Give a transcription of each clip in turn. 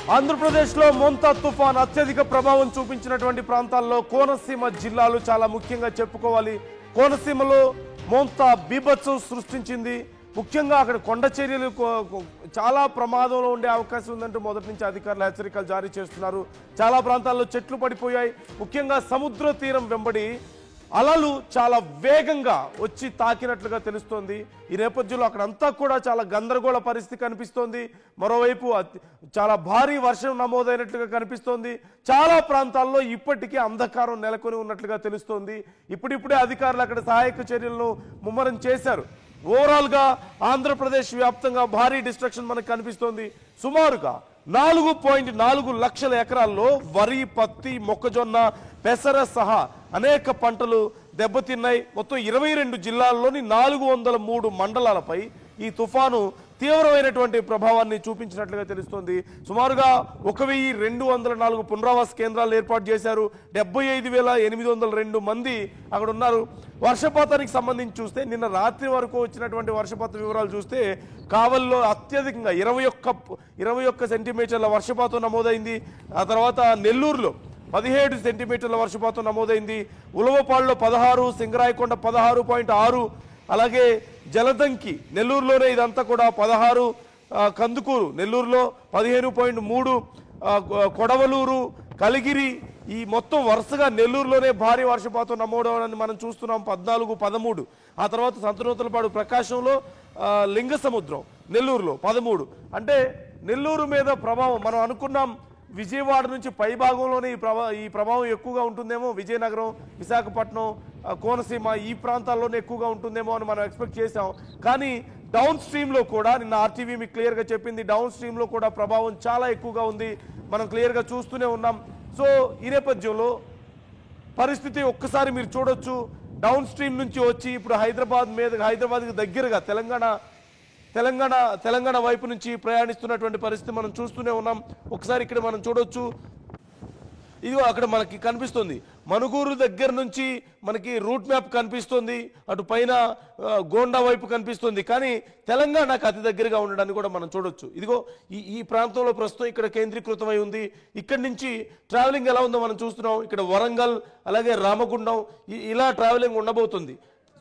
ఆంధ్రప్రదేశ్లో మోంతా తుఫాన్ అత్యధిక ప్రభావం చూపించినటువంటి ప్రాంతాల్లో కోనసీమ జిల్లాలు చాలా ముఖ్యంగా చెప్పుకోవాలి. కోనసీమలో మోంతా బీభత్సం సృష్టించింది. ముఖ్యంగా అక్కడ కొండ చర్యలు చాలా ప్రమాదంలో ఉండే అవకాశం ఉందంటూ మొదటి నుంచి అధికారులు హెచ్చరికలు జారీ చేస్తున్నారు. చాలా ప్రాంతాల్లో చెట్లు పడిపోయాయి. ముఖ్యంగా సముద్ర తీరం వెంబడి అలలు చాలా వేగంగా వచ్చి తాకినట్లుగా తెలుస్తోంది. ఈ నేపథ్యంలో అక్కడంతా కూడా చాలా గందరగోళ పరిస్థితి కనిపిస్తోంది. మరోవైపు చాలా భారీ వర్షం నమోదైనట్లుగా కనిపిస్తోంది. చాలా ప్రాంతాల్లో ఇప్పటికీ అంధకారం నెలకొని ఉన్నట్లుగా తెలుస్తోంది. ఇప్పుడిప్పుడే అధికారులు అక్కడ సహాయక చర్యలను ముమ్మరం చేశారు. ఓవరాల్గా ఆంధ్రప్రదేశ్ వ్యాప్తంగా భారీ డిస్ట్రక్షన్ మనకు కనిపిస్తోంది. సుమారుగా 4.4 లక్షల ఎకరాల్లో వరి, పత్తి, మొక్కజొన్న, పెసర సహా అనేక పంటలు దెబ్బతిన్నాయి. మొత్తం 22 జిల్లాల్లోని 403 మండలాలపై ఈ తుఫాను తీవ్రమైనటువంటి ప్రభావాన్ని చూపించినట్లుగా తెలుస్తోంది. సుమారుగా 1204 పునరావాస కేంద్రాలు ఏర్పాటు చేశారు. 75,802 మంది అక్కడ ఉన్నారు. వర్షపాతానికి సంబంధించి చూస్తే నిన్న రాత్రి వరకు వచ్చినటువంటి వర్షపాత వివరాలు చూస్తే కావల్లో అత్యధికంగా 21 సెంటీమీటర్ల వర్షపాతం నమోదైంది. ఆ తర్వాత నెల్లూరులో 17 సెంటీమీటర్ల వర్షపాతం నమోదైంది. ఉలవపాడులో 16, సింగరాయకొండ 16.6, అలాగే జలదంకి నెల్లూరులోనే ఇదంతా కూడా 16, కందుకూరు నెల్లూరులో 15.3, కొడవలూరు, కలిగిరి ఈ మొత్తం వరుసగా నెల్లూరులోనే భారీ వర్షపాతం నమోదవడాన్ని మనం చూస్తున్నాం. 14, 13. ఆ తర్వాత సంతనూతలపాడు ప్రకాశంలో, లింగసముద్రం నెల్లూరులో 13. అంటే నెల్లూరు మీద ప్రభావం మనం అనుకున్నాం. విజయవాడ నుంచి పై భాగంలోనే ఈ ప్రభావం ఎక్కువగా ఉంటుందేమో. విజయనగరం, విశాఖపట్నం, కోనసీమ ఈ ప్రాంతాల్లోనే ఎక్కువగా ఉంటుందేమో అని మనం ఎక్స్పెక్ట్ చేసాం. కానీ డౌన్ స్ట్రీమ్లో కూడా నిన్న ఆర్టీవీ మీకు క్లియర్గా చెప్పింది. డౌన్ స్ట్రీమ్లో కూడా ప్రభావం చాలా ఎక్కువగా ఉంది. మనం క్లియర్గా చూస్తూనే ఉన్నాం. సో ఈ నేపథ్యంలో పరిస్థితి ఒక్కసారి మీరు చూడొచ్చు. డౌన్ స్ట్రీమ్ నుంచి వచ్చి ఇప్పుడు హైదరాబాద్కి దగ్గరగా తెలంగాణ వైపు నుంచి ప్రయాణిస్తున్నటువంటి పరిస్థితి మనం చూస్తూనే ఉన్నాం. ఒకసారి ఇక్కడ మనం చూడొచ్చు. ఇదిగో అక్కడ మనకి కనిపిస్తుంది మనుగూరు దగ్గర నుంచి మనకి రూట్ మ్యాప్ కనిపిస్తుంది. అటు పైన గోండా వైపు కనిపిస్తుంది. కానీ తెలంగాణకు అతి దగ్గరగా ఉండడాన్ని కూడా మనం చూడొచ్చు. ఇదిగో ఈ ప్రాంతంలో ప్రస్తుతం ఇక్కడ కేంద్రీకృతమై ఉంది. ఇక్కడి నుంచి ట్రావెలింగ్ ఎలా ఉందో మనం చూస్తున్నాం. ఇక్కడ వరంగల్, అలాగే రామగుండం ఇలా ట్రావెలింగ్ ఉండబోతుంది.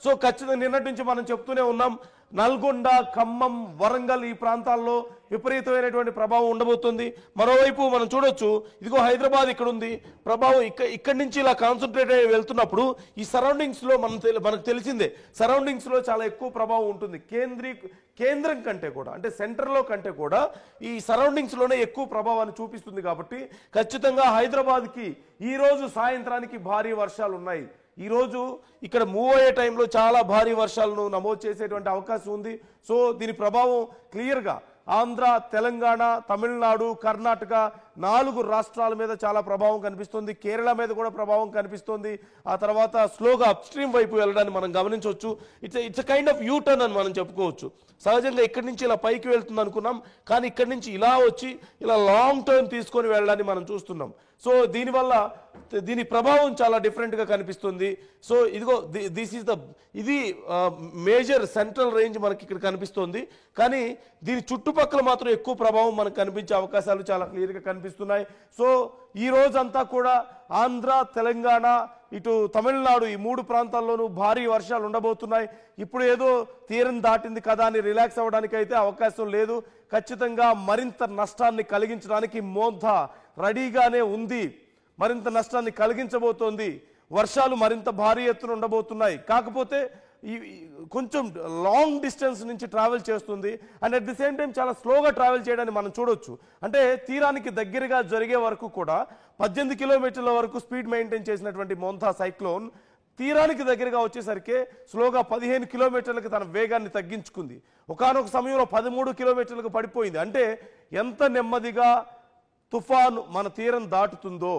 సో ఖచ్చితంగా నిన్నటి నుంచి మనం చెప్తూనే ఉన్నాం, నల్గొండ, ఖమ్మం, వరంగల్ ఈ ప్రాంతాల్లో విపరీతమైనటువంటి ప్రభావం ఉండబోతుంది. మరోవైపు మనం చూడొచ్చు, ఇదిగో హైదరాబాద్ ఇక్కడ ఉంది. ప్రభావం ఇక్కడి నుంచి ఇలా కాన్సన్ట్రేట్ అయ్యి వెళ్తున్నప్పుడు ఈ సరౌండింగ్స్లో మనకు తెలిసిందే, సరౌండింగ్స్లో చాలా ఎక్కువ ప్రభావం ఉంటుంది. కేంద్రం కంటే కూడా, అంటే సెంటర్లో కంటే కూడా ఈ సరౌండింగ్స్లోనే ఎక్కువ ప్రభావాన్ని చూపిస్తుంది. కాబట్టి ఖచ్చితంగా హైదరాబాద్కి ఈరోజు సాయంత్రానికి భారీ వర్షాలు ఉన్నాయి. ఈరోజు ఇక్కడ మూవ్ అయ్యే టైంలో చాలా భారీ వర్షాలను నమోదు చేసేటువంటి అవకాశం ఉంది. సో దీని ప్రభావం క్లియర్గా ఆంధ్ర, తెలంగాణ, తమిళనాడు, కర్ణాటక 4 రాష్ట్రాల మీద చాలా ప్రభావం కనిపిస్తుంది. కేరళ మీద కూడా ప్రభావం కనిపిస్తుంది. ఆ తర్వాత స్లోగా అప్ స్ట్రీమ్ వైపు వెళ్ళడాన్ని మనం గమనించవచ్చు. It's kind of you turn అని మనం చెప్పుకోవచ్చు. సహజంగా ఇక్కడి నుంచి ఇలా పైకి వెళ్తుంది అనుకున్నాం, కానీ ఇక్కడి నుంచి ఇలా వచ్చి ఇలా లాంగ్ టర్న్ తీసుకొని వెళ్ళడాన్ని మనం చూస్తున్నాం. సో దీనివల్ల దీని ప్రభావం చాలా డిఫరెంట్గా కనిపిస్తుంది. సో ఇదిగో ఇది మేజర్ సెంట్రల్ రేంజ్ మనకి ఇక్కడ కనిపిస్తుంది. కానీ దీని చుట్టుపక్కల మాత్రం ఎక్కువ ప్రభావం మనకు కనిపించే అవకాశాలు చాలా క్లియర్గా కనిపిస్తున్నాయి. సో ఈ రోజంతా కూడా ఆంధ్ర, తెలంగాణ, ఇటు తమిళనాడు ఈ 3 ప్రాంతాల్లోనూ భారీ వర్షాలు ఉండబోతున్నాయి. ఇప్పుడు ఏదో తీరం దాటింది కదా అని రిలాక్స్ అవ్వడానికి అయితే అవకాశం లేదు. ఖచ్చితంగా మరింత నష్టాన్ని కలిగించడానికి మోంతా రెడీగానే ఉంది. మరింత నష్టాన్ని కలిగించబోతోంది. వర్షాలు మరింత భారీ ఎత్తున ఉండబోతున్నాయి. కాకపోతే కొంచెం లాంగ్ డిస్టెన్స్ నుంచి ట్రావెల్ చేస్తుంది. And at the same time చాలా స్లోగా ట్రావెల్ చేయడాన్ని మనం చూడొచ్చు. అంటే తీరానికి దగ్గరగా జరిగే వరకు కూడా 18 కిలోమీటర్ల వరకు స్పీడ్ మెయింటైన్ చేసినటువంటి మోంతా సైక్లోన్ తీరానికి దగ్గరగా వచ్చేసరికి స్లోగా 15 కిలోమీటర్లకు తన వేగాన్ని తగ్గించుకుంది. ఒకానొక సమయంలో 13 కిలోమీటర్లకు పడిపోయింది. అంటే ఎంత నెమ్మదిగా తుఫాను మన తీరం దాటుతుందో,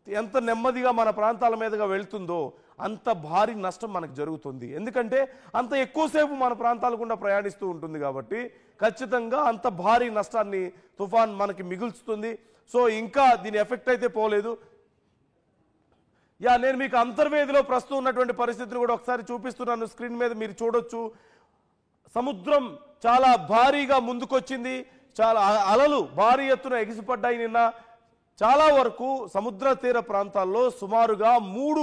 ఎంత నెమ్మదిగా మన ప్రాంతాల మీదుగా వెళ్తుందో అంత భారీ నష్టం మనకు జరుగుతుంది. ఎందుకంటే అంత ఎక్కువసేపు మన ప్రాంతాల గుండా ప్రయాణిస్తూ ఉంటుంది. కాబట్టి ఖచ్చితంగా అంత భారీ నష్టాన్ని తుఫాన్ మనకి మిగుల్చుతుంది. సో ఇంకా దీని ఎఫెక్ట్ అయితే పోలేదు. నేను మీకు అంతర్వేదిలో ప్రస్తుతం ఉన్నటువంటి పరిస్థితిని కూడా ఒకసారి చూపిస్తున్నాను. స్క్రీన్ మీద మీరు చూడొచ్చు. సముద్రం చాలా భారీగా ముందుకొచ్చింది. చాలా అలలు భారీ ఎత్తున ఎగిసిపడ్డాయి నిన్న. చాలా వరకు సముద్ర తీర ప్రాంతాల్లో సుమారుగా 3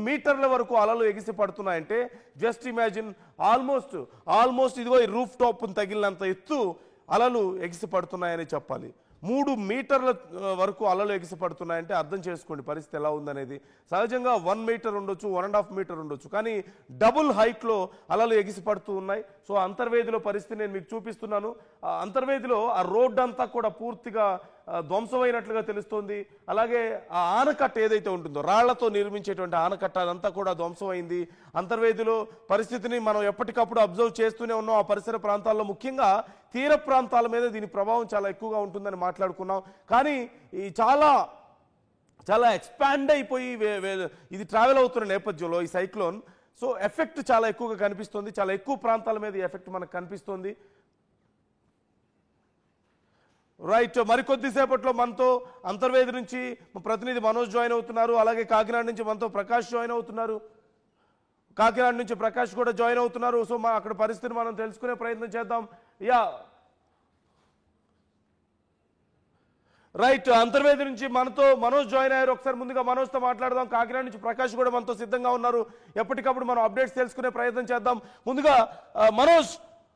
మీటర్ల వరకు అలలు ఎగిసి పడుతున్నాయంటే జస్ట్ ఇమాజిన్. ఆల్మోస్ట్ ఇదిగో ఈ రూఫ్ టాప్ తగిలినంత ఎత్తు అలలు ఎగిసి పడుతున్నాయని చెప్పాలి. 3 మీటర్ల వరకు అలలు ఎగిసి పడుతున్నాయంటే అర్థం చేసుకోండి పరిస్థితి ఎలా ఉందనేది. సహజంగా 1 మీటర్ ఉండొచ్చు, 1.5 మీటర్ ఉండొచ్చు, కానీ డబుల్ హైట్లో అలలు ఎగిసి పడుతూ ఉన్నాయి. సో అంతర్వేదిలో పరిస్థితి నేను మీకు చూపిస్తున్నాను. అంతర్వేదిలో ఆ రోడ్డు అంతా కూడా పూర్తిగా ధ్వంసమైనట్లుగా తెలుస్తోంది. అలాగే ఆ ఆనకట్ట ఏదైతే ఉంటుందో రాళ్లతో నిర్మించేటువంటి ఆనకట్ట అదంతా కూడా ధ్వంసమైంది. అంతర్వేదిలో పరిస్థితిని మనం ఎప్పటికప్పుడు అబ్జర్వ్ చేస్తూనే ఉన్నాం. ఆ పరిసర ప్రాంతాల్లో ముఖ్యంగా తీర ప్రాంతాల మీద దీని ప్రభావం చాలా ఎక్కువగా ఉంటుందని మాట్లాడుకున్నాం. కానీ ఈ చాలా ఎక్స్పాండ్ అయిపోయి ఇది ట్రావెల్ అవుతున్న నేపథ్యంలో ఈ సైక్లోన్ సో ఎఫెక్ట్ చాలా ఎక్కువగా కనిపిస్తుంది. చాలా ఎక్కువ ప్రాంతాల మీద ఈ ఎఫెక్ట్ మనకు కనిపిస్తుంది. రైట్, మరికొద్దిసేపట్లో మనతో అంతర్వేది నుంచి ప్రతినిధి మనోజ్ జాయిన్ అవుతున్నారు. అలాగే కాకినాడ నుంచి మనతో ప్రకాష్ జాయిన్ అవుతున్నారు. కాకినాడ నుంచి ప్రకాష్ కూడా జాయిన్ అవుతున్నారు. సో అక్కడ పరిస్థితిని మనం తెలుసుకునే ప్రయత్నం చేద్దాం. రైట్, అంతర్వేది నుంచి మనతో మనోజ్ జాయిన్ అయ్యారు. ఒకసారి ముందుగా మనోజ్తో మాట్లాడదాం. కాకినాడ నుంచి ప్రకాష్ కూడా మనతో సిద్ధంగా ఉన్నారు. ఎప్పటికప్పుడు మనం అప్డేట్స్ తెలుసుకునే ప్రయత్నం చేద్దాం. ముందుగా మనోజ్,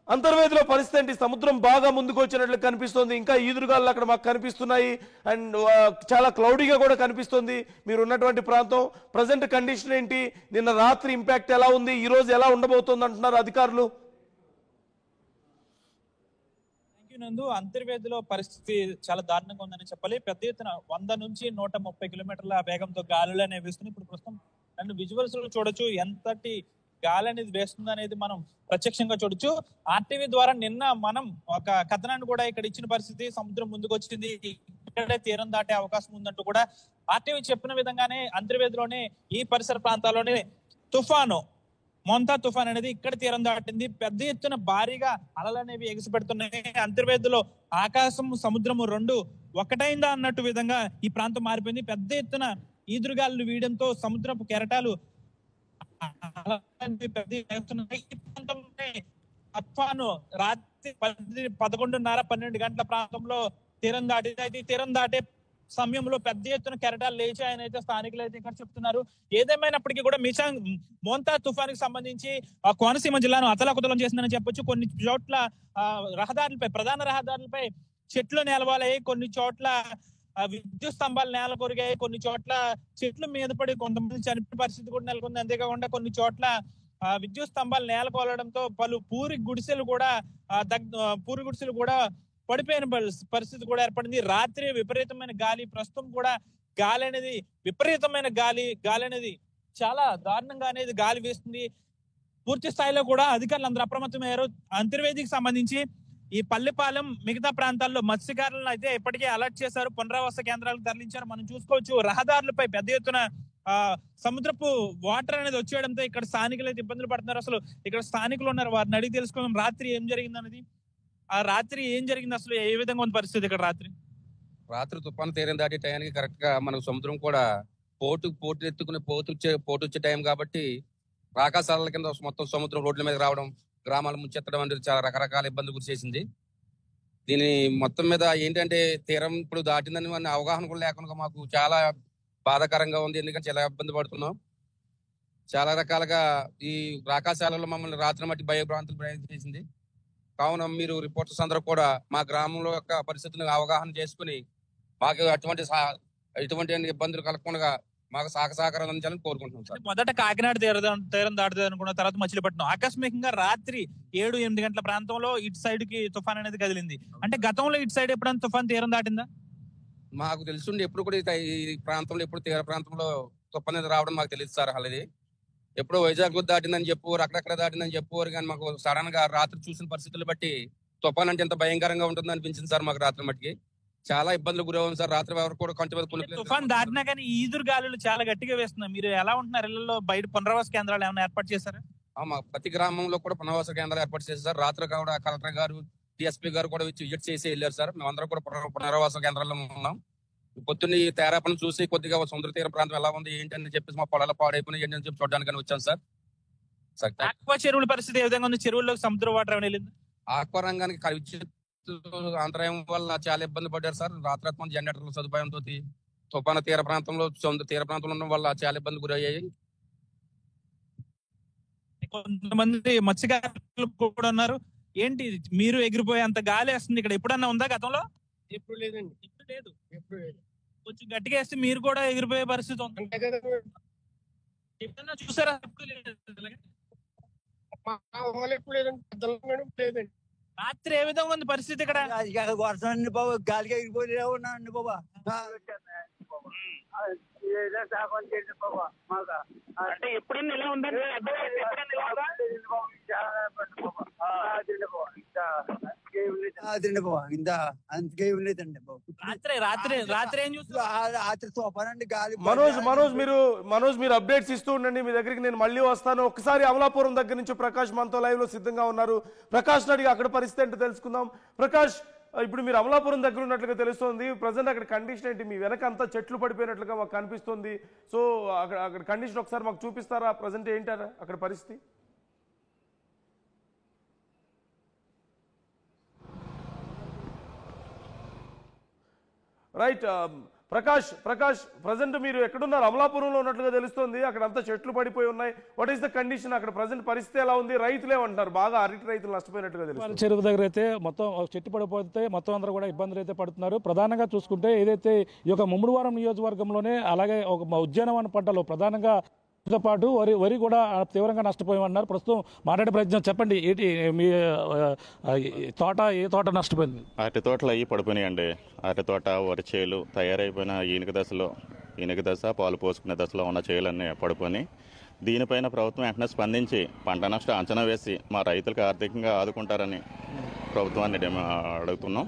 అంతర్వేదిలో పరిస్థితి ఏంటి? సముద్రం బాగా ముందుకు వచ్చినట్లు కనిపిస్తుంది, ఇంకా ఈదురుగాలు అక్కడ మాకు కనిపిస్తున్నాయి, అండ్ చాలా క్లౌడీగా కూడా కనిపిస్తుంది మీరు ఉన్నటువంటి ప్రాంతం. ప్రజెంట్ కండిషన్ ఏంటి? నిన్న రాత్రి ఇంపాక్ట్ ఎలా ఉంది? ఈ రోజు ఎలా ఉండబోతోంది అంటున్నారు అధికారులు? నందు అంతర్వేదిలో పరిస్థితి చాలా దారుణంగా ఉందని చెప్పాలి. పెద్ద ఎత్తున 100 నుంచి 130 కిలోమీటర్ల వేగంతో గాలులు అనేవి వేస్తున్నాయి. ఇప్పుడు ప్రస్తుతం అండ్ విజువల్స్ లో చూడొచ్చు ఎంతటి గాలి అనేది వేస్తుంది అనేది మనం ప్రత్యక్షంగా చూడొచ్చు. ఆర్టీవీ ద్వారా నిన్న మనం ఒక కథనాన్ని కూడా ఇక్కడ ఇచ్చిన పరిస్థితి, సముద్రం ముందుకు వచ్చింది, ఇక్కడే తీరం దాటే అవకాశం ఉందంటూ కూడా ఆర్టీవీ చెప్పిన విధంగానే అంతర్వేదిలోనే ఈ పరిసర ప్రాంతాల్లోనే మోంతా తుఫాన్ అనేది ఇక్కడ తీరం దాటింది. పెద్ద ఎత్తున భారీగా అలలు అనేవి ఎగిసి పెడుతున్నాయి. అంతర్వేదిలో ఆకాశం సముద్రము రెండు ఒకటైందా అన్నట్టు విధంగా ఈ ప్రాంతం మారిపోయింది. పెద్ద ఎత్తున ఈదురుగాలు వీయడంతో సముద్రపు కెరటాలు తుఫాను రాత్రి 11:30-12 గంటల ప్రాంతంలో తీరం దాటింది. అయితే తీరం దాటే సమయంలో పెద్ద ఎత్తున కెరటాలు లేచాయని అయితే స్థానికులు అయితే ఇక్కడ చెప్తున్నారు. ఏదేమైనప్పటికీ కూడా మోంతా తుఫానికి సంబంధించి కోనసీమ జిల్లాను అతలాకుతలం చేసిందని చెప్పొచ్చు. కొన్ని చోట్ల ప్రధాన రహదారులపై చెట్లు నేలవాలయ్యాయి, కొన్ని చోట్ల విద్యుత్ స్తంభాలు నేల కొరిగాయి, కొన్ని చోట్ల చెట్లు మీద పడి కొంతమంది చనిపోయిన పరిస్థితి కూడా నెలకొంది. అంతేకాకుండా కొన్ని చోట్ల విద్యుత్ స్తంభాలు నేల కోలడంతో పలు పూరి గుడిసెలు కూడా పడిపోయిన పరిస్థితి కూడా ఏర్పడింది. రాత్రి విపరీతమైన గాలి, ప్రస్తుతం కూడా గాలి అనేది విపరీతమైన గాలి అనేది చాలా దారుణంగా అనేది గాలి వేస్తుంది. పూర్తి స్థాయిలో కూడా అధికారులు అందరూ అప్రమత్తమయ్యారు. అంతర్వేదికి సంబంధించి ఈ పల్లెపాలెం మిగతా ప్రాంతాల్లో మత్స్యకారులను అయితే ఇప్పటికే అలర్ట్ చేశారు, పునరావాస కేంద్రాలకు తరలించారు. మనం చూసుకోవచ్చు రహదారులపై పెద్ద ఎత్తున సముద్రపు వాటర్ అనేది వచ్చేయడంతో ఇక్కడ స్థానికులు అయితే ఇబ్బందులు పడుతున్నారు. అసలు ఇక్కడ స్థానికులు ఉన్నారు, వారిని అడిగి తెలుసుకుందాం రాత్రి ఏం జరిగింది అనేది. ఆ రాత్రి ఏం జరిగింది, అసలు ఏ విధంగా ఉంది పరిస్థితి ఇక్కడ? రాత్రి తుఫాను తీరం దాటే టయానికి కరెక్ట్ గా మనకు సముద్రం కూడా పోటు ఎత్తుకుని పోటు వచ్చే టైం కాబట్టి రాకాశాల కింద మొత్తం సముద్రం రోడ్ల మీద రావడం, గ్రామాలు ముంచెత్తడం అనేది చాలా రకరకాల ఇబ్బందులు గురి చేసింది. దీని మొత్తం మీద ఏంటంటే తీరం ఇప్పుడు దాటిందని మన అవగాహన కూడా లేకుండా మాకు చాలా బాధాకరంగా ఉంది. ఎందుకంటే చాలా ఇబ్బంది పడుతున్నాం. చాలా రకాలుగా ఈ రాకాశాలలో మమ్మల్ని రాత్రి మట్టి భయభ్రాంతులు చేసింది. కావున మీరు రిపోర్టర్స్ అందరూ కూడా మా గ్రామంలో యొక్క పరిస్థితిని అవగాహన చేసుకుని మాకు ఎటువంటి ఇబ్బందులు కలగకుండా మాకు సహకారం అందించాలని కోరుకుంటున్నాం సార్. మొదట కాకినాడ తీరం దాటుతుంది అనుకున్న తర్వాత మచిలీపట్నం ఆకస్మికంగా రాత్రి 7-8 గంటల ప్రాంతంలో ఇటు సైడ్ కి తుఫాన్ అనేది కదిలింది. అంటే గతంలో ఇటు సైడ్ ఎప్పుడైనా తుఫాన్ తీరం దాటిందా? మాకు తెలుసుండి ఎప్పుడు కూడా ఈ ప్రాంతంలో ఎప్పుడు తీర ప్రాంతంలో తుఫాన్ అనేది రావడం మాకు తెలియదు సార్. అలాది ఎప్పుడో వైజాగ్ దాటిందని చెప్పారు, అక్కడక్కడ దాటిందని చెప్పారు, కానీ మాకు సడన్ గా రాత్రి చూసిన పరిస్థితులు బట్టి తుఫాన్ అంటే ఎంత భయంకరంగా ఉంటుందని అనిపించింది సార్. మాకు రాత్రి మట్టికి చాలా ఇబ్బందులు గురవుతుంది సార్. రాత్రి వరకు కూడా కొంచెం తుఫాన్ దాటినా కానీ ఈదురు గాలులు చాలా గట్టిగా వేస్తున్నాయి. మీరు ఎలా ఉంటున్నారు? ఇళ్లలో బయట పునరావాస కేంద్రాలు ఏమైనా ఏర్పాటు చేశారా? ప్రతి గ్రామంలో కూడా పునరావాస కేంద్రాలు ఏర్పాటు చేశారు సార్. రాత్రి కూడా కలెక్టర్ గారు, డిఎస్పీ గారు కూడా విజిట్ చేసి వెళ్ళారు సార్. మేమందరం కూడా పునరావాస కేంద్రాల్లో ఉన్నాం. పొద్దున్న ఈ తేరాపను చూసి కొద్దిగా సముద్ర తీర ప్రాంతం ఎలా ఉంది ఏంటని చెప్పేసి మా పొలాల పాడైపోయినాయి ఏంటని చెప్పి చూడడానికి వచ్చాను సార్. ఆక్వా చెరువుల పరిస్థితి ఏ విధంగా ఉంది? చెరువుల్లో సముద్ర వాటర్ వెళ్ళింది. ఆక్వా రంగానికి అంతరాయం వల్ల చాలా ఇబ్బంది పడ్డారు సార్. రాత్రి జనరేటర్ల సదుపాయంతో తుఫాను తీర ప్రాంతంలో తీర ప్రాంతంలో ఉండడం వల్ల చాలా ఇబ్బంది గురయ్యాయి. కొంతమంది మత్స్యకారులు కూడా ఉన్నారు. ఏంటి మీరు ఎగిరిపోయే అంత గాలి వేస్తుంది ఇక్కడ, ఎప్పుడన్నా ఉందా గతంలో? ఎప్పుడు లేదండి. ఎప్పుడు లేదు. ఎప్పుడు లేదు. కొంచెం గట్టిగా వేస్తే మీరు కూడా ఎగిరిపోయే పరిస్థితి ఉంది. అంతే కదా. ఎప్పుడన్నా చూసారా? ఎప్పుడు లేదు. మా వాళ్ళు ఎప్పుడు లేదండి. పెద్దలు లేదండి. రాత్రి ఏ విధంగా ఉంది పరిస్థితి ఇక్కడ? వర్షం అండి బాబు, గాలికి ఎగిరిపోయావు అండి బాబా. అంటే ఎప్పుడన్నా ఇలా ఉందండి? అదండి బాబా, ఇంత అంతకే లేదండి బాబు. రాత్రి ఏం చూస్తారు? రాత్రి తుఫానండి, గాలి. మనోజ్ మీరు అప్డేట్స్ ఇస్తూ ఉండండి. మీ దగ్గరికి నేను మళ్ళీ వస్తాను. ఒకసారి అమలాపురం దగ్గర నుంచి ప్రకాష్ మనతో లైవ్ లో సిద్ధంగా ఉన్నారు. ప్రకాష్ అడిగి అక్కడ పరిస్థితి ఏంటో తెలుసుకుందాం. ప్రకాష్, ఇప్పుడు మీరు అమలాపురం దగ్గర ఉన్నట్లుగా తెలుస్తోంది. ప్రజెంట్ అక్కడ కండిషన్ ఏంటి? మీ వెనక అంతా చెట్లు పడిపోయినట్లుగా మాకు కనిపిస్తుంది. సో అక్కడ కండిషన్ ఒకసారి మాకు చూపిస్తారా? ప్రజెంట్ ఏంటారా అక్కడ పరిస్థితి? రైట్, ప్రకాష్ ప్రజెంట్ మీరు ఎక్కడున్నారు? అమలాపురంలో ఉన్నట్లుగా తెలుస్తోంది. అక్కడ అంతా చెట్లు పడిపోయి ఉన్నాయి. What is the condition? అక్కడ ప్రజెంట్ పరిస్థితి ఎలా ఉంది? రైతులు ఏమంటారు? బాగా అరటి రైతులు నష్టపోయినట్టుగా తెలుస్తుంది. చెరువు దగ్గర అయితే మొత్తం చెట్టు పడిపోతే మొత్తం అందరూ కూడా ఇబ్బందులు అయితే పడుతున్నారు. ప్రధానంగా చూసుకుంటే ఏదైతే ఈ యొక్క ముమ్మడివారం నియోజకవర్గంలోనే అలాగే ఒక ఉద్యానవన పంటలో ప్రధానంగా తో పాటు వరి కూడా తీవ్రంగా నష్టపోయామన్నారు. ప్రస్తుతం మాట్లాడే ప్రయత్నం చెప్పండి. ఏంటి మీ తోట, ఏ తోట నష్టపోయింది? అరటి తోటలు అవి పడిపోయినాయండి. అరటి తోట, వరి చేలు తయారైపోయిన ఈనక దశ పాలు పోసుకునే దశలో ఉన్న చేలన్నీ పడిపోయి, దీనిపైన ప్రభుత్వం వెంటనే స్పందించి పంట నష్టం అంచనా వేసి మా రైతులకు ఆర్థికంగా ఆదుకుంటారని ప్రభుత్వాన్ని అడుగుతున్నాం.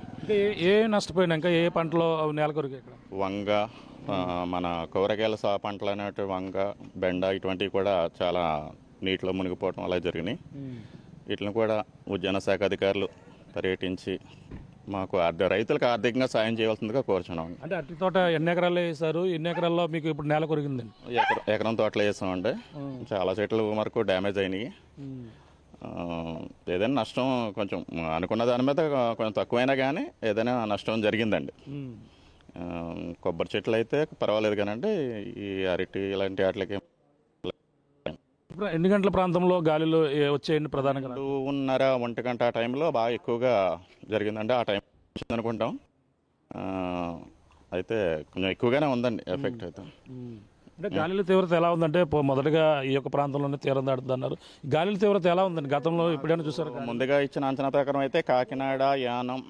ఏ నష్టపోయినా ఇంకా ఏ పంటలో నేల కొరికి? వంగ, మన కూరగాయల పంటలు అనేటువంటి వంగ, బెండ ఇటువంటివి కూడా చాలా నీటిలో మునిగిపోవడం అలా జరిగినాయి. వీటిని కూడా ఉద్యాన శాఖ అధికారులు పర్యటించి మాకు రైతులకు ఆర్థికంగా సాయం చేయవలసిందిగా కోరుచున్నాం. అంటే అరటి తోట ఎన్ని ఎకరాల్లో వేసారు? ఎన్ని ఎకరాల్లో మీకు ఇప్పుడు నేల కొరిగిందండి? ఎకరం తోటలో వేసామండి. చాలా చెట్లు వరకు డ్యామేజ్ అయినాయి. ఏదైనా నష్టం కొంచెం అనుకున్న దాని మీద కొంచెం తక్కువైనా కానీ ఏదైనా నష్టం జరిగిందండి. కొబ్బరి చెట్లు అయితే పర్వాలేదు కానండి, ఈ అరటి ఇలాంటి వాటికి ఇప్పుడు ఎన్ని గంటల ప్రాంతంలో గాలిలో వచ్చేయండి? ప్రధానంగా 2:30, 1 గంట ఆ టైంలో బాగా ఎక్కువగా జరిగిందండి. ఆ టైం అనుకుంటాం. అయితే కొంచెం ఎక్కువగానే ఉందండి ఎఫెక్ట్ అయితే. అంటే గాలిల తీవ్రత ఎలా ఉందంటే మొదటగా ఈ యొక్క ప్రాంతంలోనే తీరం దాటుతుంది అన్నారు. గాలిల తీవ్రత ఎలా ఉందండి గతంలో ఎప్పుడైనా చూసారు? ముందుగా ఇచ్చిన అంచనా ప్రకారం అయితే కాకినాడ, యానం,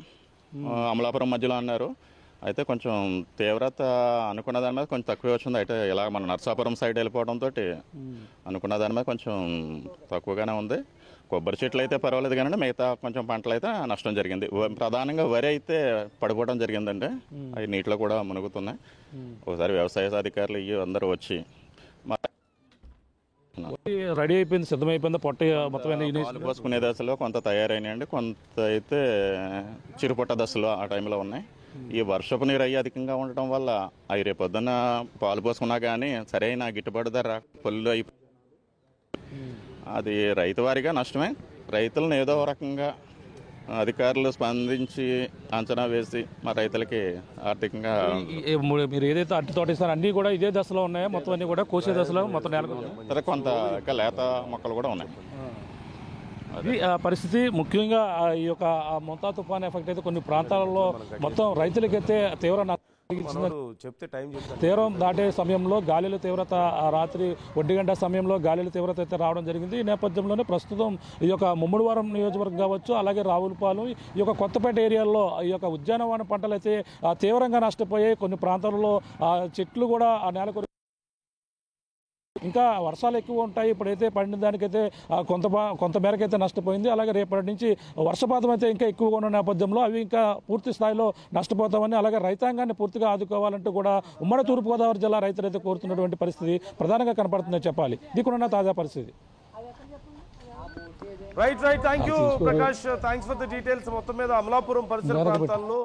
అమలాపురం మధ్యలో అన్నారు. అయితే కొంచెం తీవ్రత అనుకున్న దాని మీద కొంచెం తక్కువే వచ్చింది. అయితే ఇలా మన నర్సాపురం సైడ్ వెళ్ళిపోవడంతో అనుకున్న దాని మీద కొంచెం తక్కువగానే ఉంది. కొబ్బరి చెట్లు అయితే పర్వాలేదు కానీ మిగతా కొంచెం పంటలు అయితే నష్టం జరిగింది. ప్రధానంగా వరి అయితే పడిపోవడం జరిగిందండి. అవి నీటిలో కూడా మునుగుతున్నాయి. ఒకసారి వ్యవసాయ అధికారులు అందరూ వచ్చి రెడీ అయిపోయింది, సిద్ధమైపోయింది. పొట్ట మొత్తం పోసుకునే దశలో కొంత తయారైనాయండి, కొంత అయితే చిరుపొట్ట దశలో ఆ టైంలో ఉన్నాయి. ఈ వర్షపు నీరు అయ్యి అధికంగా ఉండటం వల్ల అవి రేపు పొద్దున్న పాలు పోసుకున్నా కానీ సరైన గిట్టుబాటు ధర పళ్ళు అయిపోయి అది రైతు వారిగా నష్టమే. రైతులను ఏదో రకంగా అధికారులు స్పందించి అంచనా వేసి మా రైతులకి ఆర్థికంగా. మీరు ఏదైతే అరటి తోట ఇస్తారో అన్ని కూడా ఇదే దశలో ఉన్నాయా? మొత్తం అన్ని కూడా కోసే దశలో మొత్తం నేల కొంత లేత మొక్కలు కూడా ఉన్నాయి. అది పరిస్థితి. ముఖ్యంగా ఈ యొక్క మొంతా తుఫాన్ ఎఫెక్ట్ అయితే కొన్ని ప్రాంతాలలో మొత్తం రైతులకైతే తీవ్రం దాటే సమయంలో గాలిల తీవ్రత రాత్రి 1 గంట సమయంలో గాలిల తీవ్రత అయితే రావడం జరిగింది. ఈ నేపథ్యంలోనే ప్రస్తుతం ఈ యొక్క ముమ్మడివారం నియోజకవర్గం కావచ్చు, అలాగే రావులపాలెం, ఈ యొక్క కొత్తపేట ఏరియాల్లో ఈ యొక్క ఉద్యానవన పంటలు అయితే తీవ్రంగా నష్టపోయాయి. కొన్ని ప్రాంతాలలో చెట్లు కూడా ఆ నేల ఇంకా వర్షాలు ఎక్కువ ఉంటాయి. ఇప్పుడైతే పడిన దానికైతే కొంత మేరకు అయితే నష్టపోయింది. అలాగే రేపటి నుంచి వర్షపాతం అయితే ఇంకా ఎక్కువగా ఉన్న నేపథ్యంలో అవి ఇంకా పూర్తి స్థాయిలో నష్టపోతామని, అలాగే రైతాంగాన్ని పూర్తిగా ఆదుకోవాలంటూ కూడా ఉమ్మడి తూర్పుగోదావరి జిల్లా రైతులైతే కోరుతున్నటువంటి పరిస్థితి ప్రధానంగా కనపడుతుందని చెప్పాలి. దీనికున్న తాజా పరిస్థితి. Right, thank you Prakash, thanks for the details. మొత్తం మీద అమలాపురం పరిసర ప్రాంతాల్లో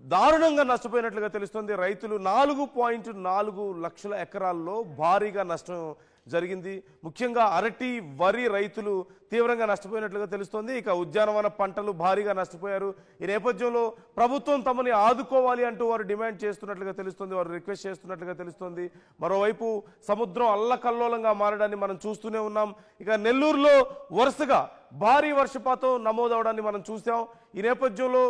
దారుణంగా నష్టపోయినట్లుగా తెలుస్తుంది. రైతులు 4.4 లక్షల ఎకరాల్లో భారీగా నష్టం జరిగింది. ముఖ్యంగా అరటి వరి రైతులు తీవ్రంగా నష్టపోయినట్లుగా తెలుస్తోంది. ఇక ఉద్యానవన పంటలు భారీగా నష్టపోయారు. ఈ నేపథ్యంలో ప్రభుత్వం తమని ఆదుకోవాలి అంటూ వారు డిమాండ్ చేస్తున్నట్లుగా తెలుస్తుంది, వారు రిక్వెస్ట్ చేస్తున్నట్లుగా తెలుస్తోంది. మరోవైపు సముద్రం అల్లకల్లోలంగా మారడాన్ని మనం చూస్తూనే ఉన్నాం. ఇక నెల్లూరులో వరుసగా భారీ వర్షపాతం నమోదవడాన్ని మనం చూసాం. ఈ నేపథ్యంలో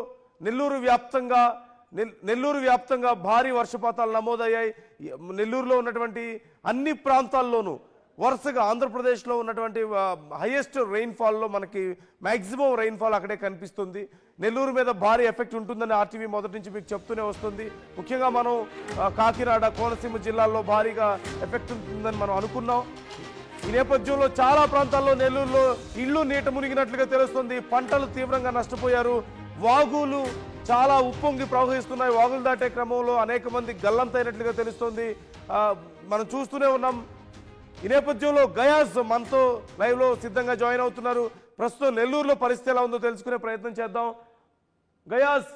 నెల్లూరు వ్యాప్తంగా భారీ వర్షపాతాలు నమోదయ్యాయి. నెల్లూరులో ఉన్నటువంటి అన్ని ప్రాంతాల్లోనూ వరుసగా ఆంధ్రప్రదేశ్లో ఉన్నటువంటి హైయెస్ట్ రెయిన్ఫాల్లో మనకి మ్యాక్సిమం రెయిన్ఫాల్ అక్కడే కనిపిస్తుంది. నెల్లూరు మీద భారీ ఎఫెక్ట్ ఉంటుందని ఆర్టీవీ మొదటి నుంచి మీకు చెప్తూనే వస్తుంది. ముఖ్యంగా మనం కాకినాడ, కోనసీమ జిల్లాల్లో భారీగా ఎఫెక్ట్ ఉంటుందని మనం అనుకున్నాం. ఈ నేపథ్యంలో చాలా ప్రాంతాల్లో నెల్లూరులో ఇళ్లు నీట మునిగినట్లుగా తెలుస్తుంది. పంటలు తీవ్రంగా నష్టపోయారు. వాగులు చాలా ఉప్పొంగి ప్రవహిస్తున్నాయి. వాగులు దాటే క్రమంలో అనేక మంది గల్లంతైనట్లుగా తెలుస్తుంది. మనం చూస్తూనే ఉన్నాం. ఈ నేపథ్యంలో గయాస్ మనతో లైవ్లో సిద్ధంగా జాయిన్ అవుతున్నారు. ప్రస్తుతం నెల్లూరులో పరిస్థితి ఎలా ఉందో తెలుసుకునే ప్రయత్నం చేద్దాం. గయాస్,